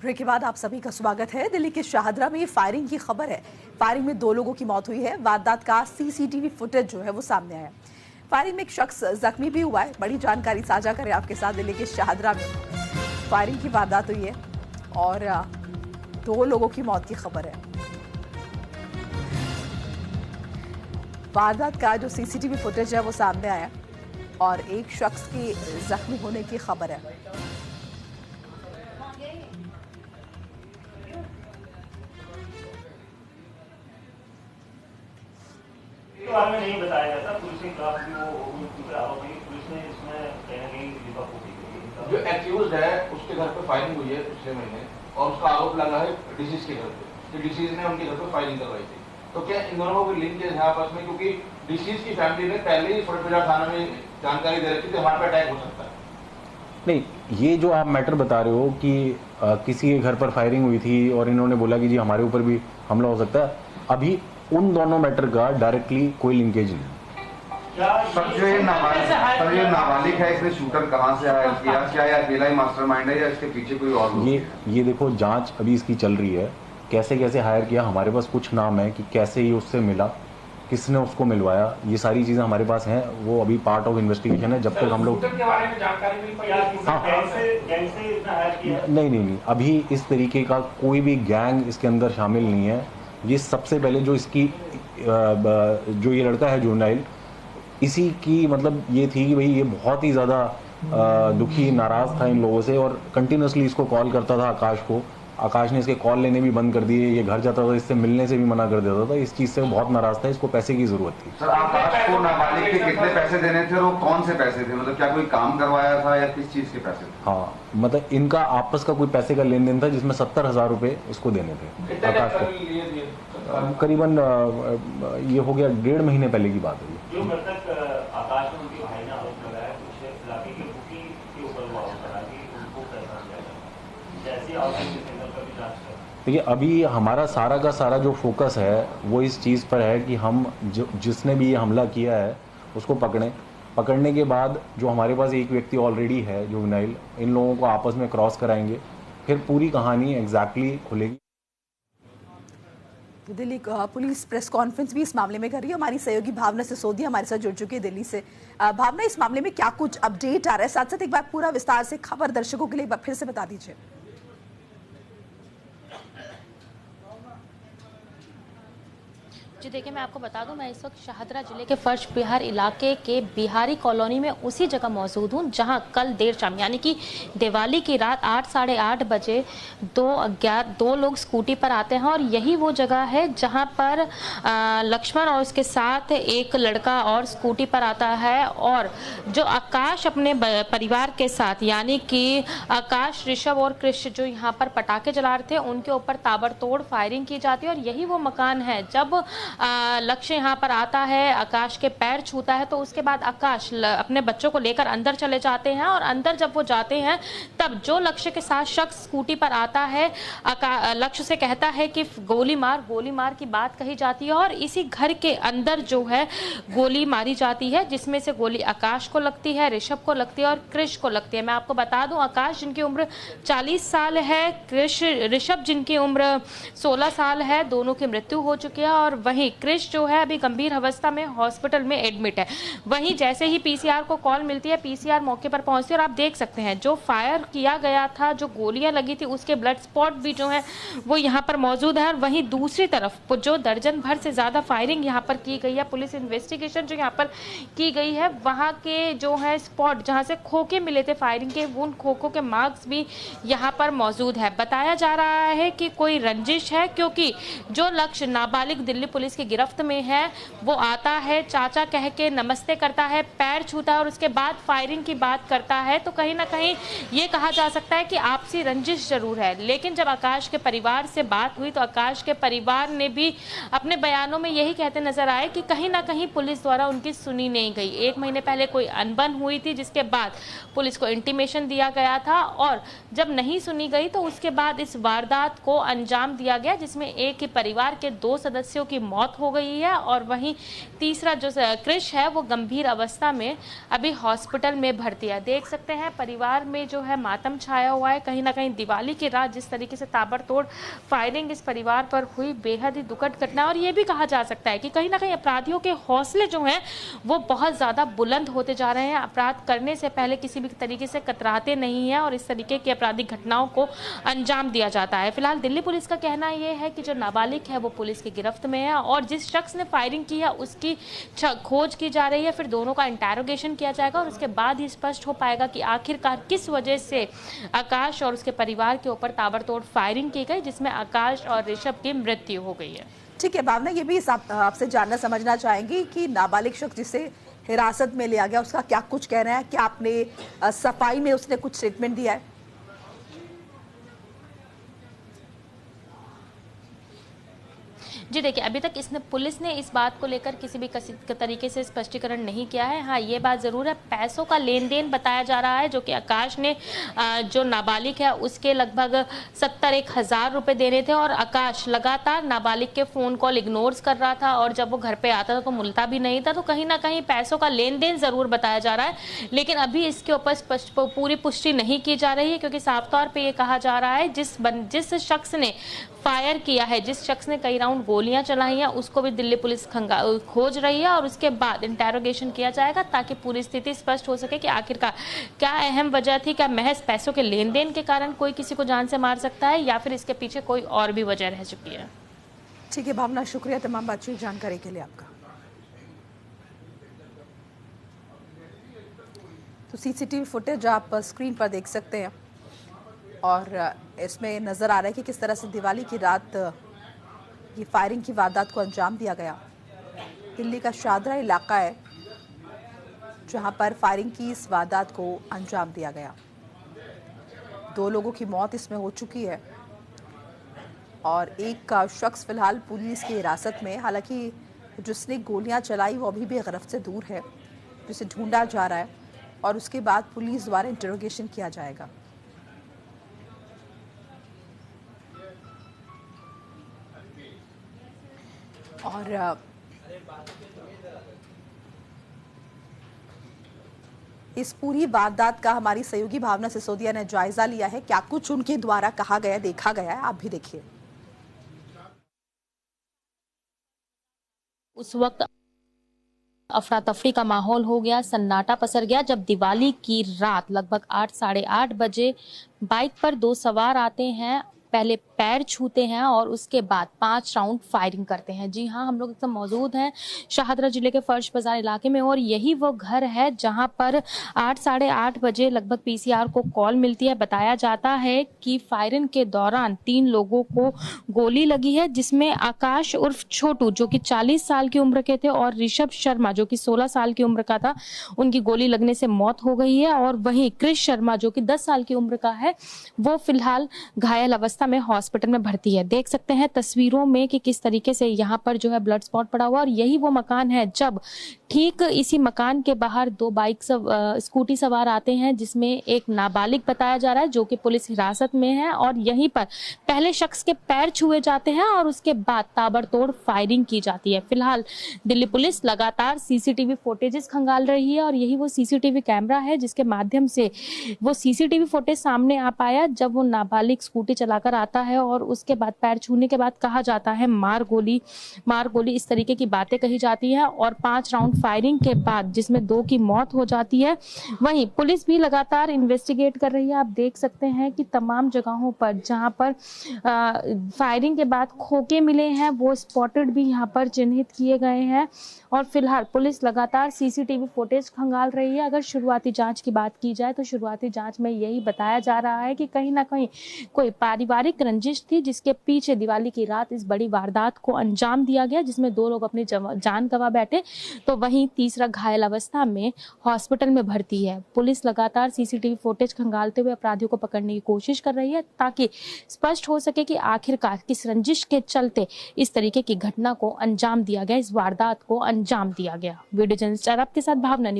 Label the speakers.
Speaker 1: Break के बाद आप सभी का स्वागत है। दिल्ली के शाहदरा में फायरिंग की खबर है। फायरिंग में 2 लोगों की मौत हुई है। वारदात का सीसीटीवी फुटेज जो है वो सामने आया। फायरिंग में एक शख्स जख्मी भी हुआ है। बड़ी जानकारी साझा करें आपके साथ। दिल्ली के शाहदरा में फायरिंग की वारदात हुई है और 2 लोगों की मौत की खबर है। वारदात का जो सीसीटीवी फुटेज है वो सामने आया और एक शख्स की जख्मी होने की खबर है।
Speaker 2: बारे में नहीं बताया जाता। पुलिस के खिलाफ भी वो आरोपी पुलिस ने इसमें कहीं ना कहीं रिपोर्ट की।
Speaker 3: जो एक्यूज्ड है उसके घर पे फायरिंग हुई है पिछले महीने और उसका आरोप लगा है डिसीज के घर पे कि डिसीज ने उनके घर पे फायरिंग करवाई थी। तो क्या इन दोनों को कोई लिंकेज है आपस में? क्योंकि डिसीज की फैमिली ने पहले ही फुलपुरा थाना में जानकारी दे रखी थी हमारे पे अटैक हो सकता है।
Speaker 4: नहीं, ये जो आप मैटर बता रहे हो कि किसी के घर पर फायरिंग हुई थी और इन्होंने बोला कि जी हमारे ऊपर भी हमला हो सकता है, अभी उन दोनों मैटर का डायरेक्टली कोई लिंकेज नहीं।
Speaker 5: सर जो ये नाबालिग है, इसने शूटर कहाँ से हायर किया? क्या ये अकेला ही मास्टरमाइंड है या इसके पीछे कोई और लोग?
Speaker 4: ये देखो, जांच अभी इसकी चल रही है। कैसे कैसे हायर किया, हमारे पास कुछ नाम है कि कैसे ये उससे मिला, किसने उसको मिलवाया, ये सारी चीजें हमारे पास हैं। वो अभी पार्ट ऑफ इन्वेस्टिगेशन है। जब तक हम लोग नहीं, अभी इस तरीके का कोई भी गैंग इसके अंदर शामिल नहीं है। ये सबसे पहले जो इसकी जो ये लड़का है जुवेनाइल, इसी की मतलब ये थी कि भाई ये बहुत ही ज़्यादा दुखी नाराज़ था इन लोगों से और कंटिन्यूसली इसको कॉल करता था आकाश को। आकाश ने इसके कॉल लेने भी बंद कर दिए। ये घर जाता था, इससे मिलने से भी मना कर देता था। इस चीज़ से वो बहुत नाराज़ था। इसको पैसे की ज़रूरत थी।
Speaker 5: सर आकाश को नाबालिग के कितने पैसे देने थे और वो कौन से पैसे थे? मतलब क्या कोई काम करवाया था या किस चीज़ के पैसे थे?
Speaker 4: हाँ, मतलब इनका आपस का कोई पैसे का लेन देन था जिसमें 70,000 रुपये इसको देने थे आकाश को। करीबन ये हो गया 1.5 महीने पहले की बात है।
Speaker 2: जो मृतक आकाश में उनके भाई ने आरोप लगाया कुछ इलाके के बुकी के ऊपर वो आरोप लगा कि उनको पैसा दिया जाए, जैसे आरोपी के सेंटर पर भी जांच कर।
Speaker 4: देखिए, अभी हमारा सारा का सारा जो फोकस है वो इस चीज़ पर है कि हम जिसने भी ये हमला किया है उसको पकड़ें। पकड़ने के बाद जो हमारे पास एक व्यक्ति ऑलरेडी है जुवेनाइल, इन लोगों को आपस में क्रॉस कराएंगे, फिर पूरी कहानी एग्जैक्टली खुलेगी।
Speaker 1: दिल्ली पुलिस प्रेस कॉन्फ्रेंस भी इस मामले में कर रही है। हमारी सहयोगी भावना सिसोदिया हमारे साथ जुड़ चुकी है दिल्ली से। भावना, इस मामले में क्या कुछ अपडेट आ रहा है? साथ साथ एक बार पूरा विस्तार से खबर दर्शकों के लिए फिर से बता दीजिए।
Speaker 6: जी देखिए, मैं आपको बता दूं, मैं इस वक्त शाहदरा जिले के फर्श बिहार इलाके के बिहारी कॉलोनी में उसी जगह मौजूद हूं जहां कल देर शाम यानी कि दिवाली की रात 8 साढ़े 8 बजे दो लोग स्कूटी पर आते हैं और यही वो जगह है जहां पर लक्ष्मण और उसके साथ एक लड़का और स्कूटी पर आता है और जो आकाश अपने परिवार के साथ यानी कि आकाश, ऋषभ और कृष्ण जो यहाँ पर पटाखे जला रहे थे उनके ऊपर ताबड़तोड़ फायरिंग की जाती है। और यही वो मकान है। जब लक्ष्य यहाँ पर आता है, आकाश के पैर छूता है, तो उसके बाद आकाश अपने बच्चों को लेकर अंदर चले जाते हैं और अंदर जब वो जाते हैं तब जो लक्ष्य के साथ शख्स स्कूटी पर आता है लक्ष्य से कहता है कि गोली मार की बात कही जाती है और इसी घर के अंदर जो है गोली मारी जाती है, जिसमें से गोली आकाश को लगती है, ऋषभ को लगती है और कृष्ण को लगती है। मैं आपको बता दूं, आकाश जिनकी उम्र 40 साल है, ऋषभ जिनकी उम्र 16 साल है, दोनों की मृत्यु हो चुकी है और वहीं कृष्ण जो है अभी गंभीर अवस्था में हॉस्पिटल में एडमिट है। वहीं जैसे ही पीसीआर को कॉल मिलती है, पीसीआर मौके पर पहुंचती है और आप देख सकते हैं जो फायर किया गया था, जो गोलियां लगी थी, उसके ब्लड स्पॉट भी जो है वो यहाँ पर मौजूद है। और वहीं दूसरी तरफ जो दर्जन भर से ज्यादा फायरिंग यहाँ पर की गई है, पुलिस इन्वेस्टिगेशन जो यहाँ पर की गई है, वहाँ के जो है स्पॉट जहाँ से खोखे मिले थे फायरिंग के, उन खोखों के मार्क्स भी यहाँ पर मौजूद है। बताया जा रहा है कि कोई रंजिश है, क्योंकि जो लक्ष्य नाबालिग दिल्ली पुलिस की गिरफ्त में है वो आता है, चाचा कह के नमस्ते करता है, पैर छूता है और उसके बाद फायरिंग की बात करता है। तो कहीं ना कहीं ये कहा जा सकता है कि आपसी रंजिश जरूर है। लेकिन जब आकाश के परिवार से बात हुई तो आकाश के परिवार ने भी अपने बयानों में यही कहते नजर आए कि कहीं ना कहीं पुलिस द्वारा उनकी सुनी नहीं गई। 1 महीने पहले कोई अनबन हुई थी जिसके बाद पुलिस को इंटीमेशन दिया गया था और जब नहीं सुनी गई तो उसके बाद इस वारदात को अंजाम दिया गया, जिसमें एक ही परिवार के 2 सदस्यों की मौत हो गई है और वहीं तीसरा जो क्रिश है वो गंभीर अवस्था में अभी हॉस्पिटल में भर्ती है। देख सकते हैं परिवार में जो है मातम छाया हुआ है। कहीं ना कहीं दिवाली की रात जिस तरीके से ताबड़तोड़ फायरिंग इस परिवार पर हुई, बेहद ही दुखद घटना। और ये भी कहा जा सकता है कि कहीं ना कहीं अपराधियों के हौसले जो हैं वो बहुत ज़्यादा बुलंद होते जा रहे हैं। अपराध करने से पहले किसी भी तरीके से कतराते नहीं हैं और इस तरीके की आपराधिक घटनाओं को अंजाम दिया जाता है। फिलहाल दिल्ली पुलिस का कहना यह है कि जो नाबालिग है वो पुलिस की गिरफ्त में है और जिस शख्स ने फायरिंग की है उसकी खोज की जा रही है। फिर दोनों का इंटेरोगेशन किया जाएगा और उसके बाद ही स्पष्ट हो पाएगा कि आखिरकार किस वजह से आकाश और उसके परिवार के ऊपर ताबड़तोड़ फायरिंग की गई, जिसमें आकाश और ऋषभ की मृत्यु हो गई है।
Speaker 1: ठीक है भावना, ये भी आपसे जानना समझना चाहेंगी कि नाबालिग शख्स जिसे हिरासत में लिया गया उसका क्या कुछ कहना है, क्या आपने सफाई में उसने कुछ स्टेटमेंट दिया है?
Speaker 6: जी देखिए, अभी तक पुलिस ने इस बात को लेकर किसी भी तरीके से स्पष्टीकरण नहीं किया है। हाँ, ये बात ज़रूर है, पैसों का लेन देन बताया जा रहा है जो कि आकाश ने जो नाबालिग है उसके लगभग 70-1,000 रुपये देने थे और आकाश लगातार नाबालिग के फ़ोन कॉल इग्नोर कर रहा था और जब वो घर पे आता था तो मिलता भी नहीं था। तो कहीं ना कहीं पैसों का लेन देन ज़रूर बताया जा रहा है, लेकिन अभी इसके ऊपर पूरी पुष्टि नहीं की जा रही है क्योंकि साफ तौर पर यह कहा जा रहा है जिस शख्स ने फायर किया है, जिस शख्स ने कई राउंड गोलियां चलाई हैं, उसको भी दिल्ली पुलिस खोज रही है और उसके बाद इंटेरोगेशन किया जाएगा ताकि पूरी स्थिति स्पष्ट हो सके कि आखिरकार क्या अहम वजह थी। क्या महज पैसों के लेन देन के कारण कोई किसी को जान से मार सकता है या फिर इसके पीछे कोई और भी वजह रह चुकी है।
Speaker 1: ठीक है भावना, शुक्रिया तमाम बातचीत जानकारी के लिए आपका। तो सीसीटीवी फुटेज आप स्क्रीन पर देख सकते हैं और इसमें नज़र आ रहा है कि किस तरह से दिवाली की रात ये फायरिंग की वारदात को अंजाम दिया गया। दिल्ली का शाहदरा इलाका है जहां पर फायरिंग की इस वारदात को अंजाम दिया गया। 2 लोगों की मौत इसमें हो चुकी है और एक शख्स फिलहाल पुलिस की हिरासत में। हालांकि जिसने गोलियां चलाई वो अभी भी गिरफ्त से दूर है, जिसे ढूंढा जा रहा है और उसके बाद पुलिस द्वारा इंटरोगेशन किया जाएगा। और इस पूरी वारदात का हमारी सहयोगी भावना सिसोदिया ने जायजा लिया है। क्या कुछ उनके द्वारा कहा गया, देखा गया है, आप भी देखिए।
Speaker 6: उस वक्त अफरा तफरी का माहौल हो गया, सन्नाटा पसर गया जब दिवाली की रात लगभग 8-8:30 बजे बाइक पर 2 सवार आते हैं, पहले पैर छूते हैं और उसके बाद 5 राउंड फायरिंग करते हैं। जी हाँ, हम लोग एकदम मौजूद हैं शाहदरा जिले के फर्श बाजार इलाके में और यही वो घर है जहां पर 8-8:30 बजे लगभग पीसीआर को कॉल मिलती है। बताया जाता है कि फायरिंग के दौरान 3 लोगों को गोली लगी है, जिसमें आकाश उर्फ छोटू जो कि 40 साल की उम्र के थे और ऋषभ शर्मा जो कि 16 साल की उम्र का था, उनकी गोली लगने से मौत हो गई है। और वहीं क्रिश शर्मा जो कि 10 साल की उम्र का है वो फिलहाल घायल अवस्था में हॉस्पिटल में भर्ती है। देख सकते हैं तस्वीरों में कि किस तरीके से यहाँ पर जो है ब्लड स्पॉट पड़ा हुआ और यही वो मकान है जब ठीक इसी मकान के बाहर 2 बाइक स्कूटी सवार आते हैं, जिसमें एक नाबालिग बताया जा रहा है जो कि पुलिस हिरासत में है और यहीं पर पहले शख्स के पैर छुए जाते हैं और उसके बाद ताबड़तोड़ फायरिंग की जाती है। फिलहाल दिल्ली पुलिस लगातार सीसीटीवी फुटेजेस खंगाल रही है और यही वो सीसीटीवी कैमरा है जिसके माध्यम से वो सीसीटीवी फुटेज सामने आ पाया जब वो नाबालिग स्कूटी चलाकर आता है और उसके बाद पैर छूने के बाद कहा जाता है मार गोली, इस तरीके की बातें कही जाती है और 5 राउंड फायरिंग के बाद जिसमें 2 की मौत हो जाती है। वहीं पुलिस भी लगातार इन्वेस्टिगेट कर रही है। आप देख सकते हैं कि तमाम जगहों पर जहां पर फायरिंग के बाद खोखे मिले हैं वो स्पॉटेड भी यहां पर चिन्हित किए गए हैं और फिलहाल पुलिस लगातार सीसीटीवी फुटेज खंगाल रही है। अगर शुरुआती जांच की बात की जाए तो शुरुआती जांच में यही बताया जा रहा है कि कहीं ना कहीं कोई पारिवारिक रंजिश थी जिसके पीछे दिवाली की रात इस बड़ी वारदात को अंजाम दिया गया, जिसमें 2 लोग अपनी जान गंवा बैठे तो वहीं तीसरा घायल अवस्था में हॉस्पिटल में भर्ती है। पुलिस लगातार सीसीटीवी फुटेज खंगालते हुए अपराधियों को पकड़ने की कोशिश कर रही है ताकि स्पष्ट हो सके कि आखिरकार किस रंजिश के चलते इस तरीके की घटना को अंजाम दिया गया, इस वारदात को अंजाम दिया गया। वीडियो जर्नलिस्ट अरब के साथ भावना।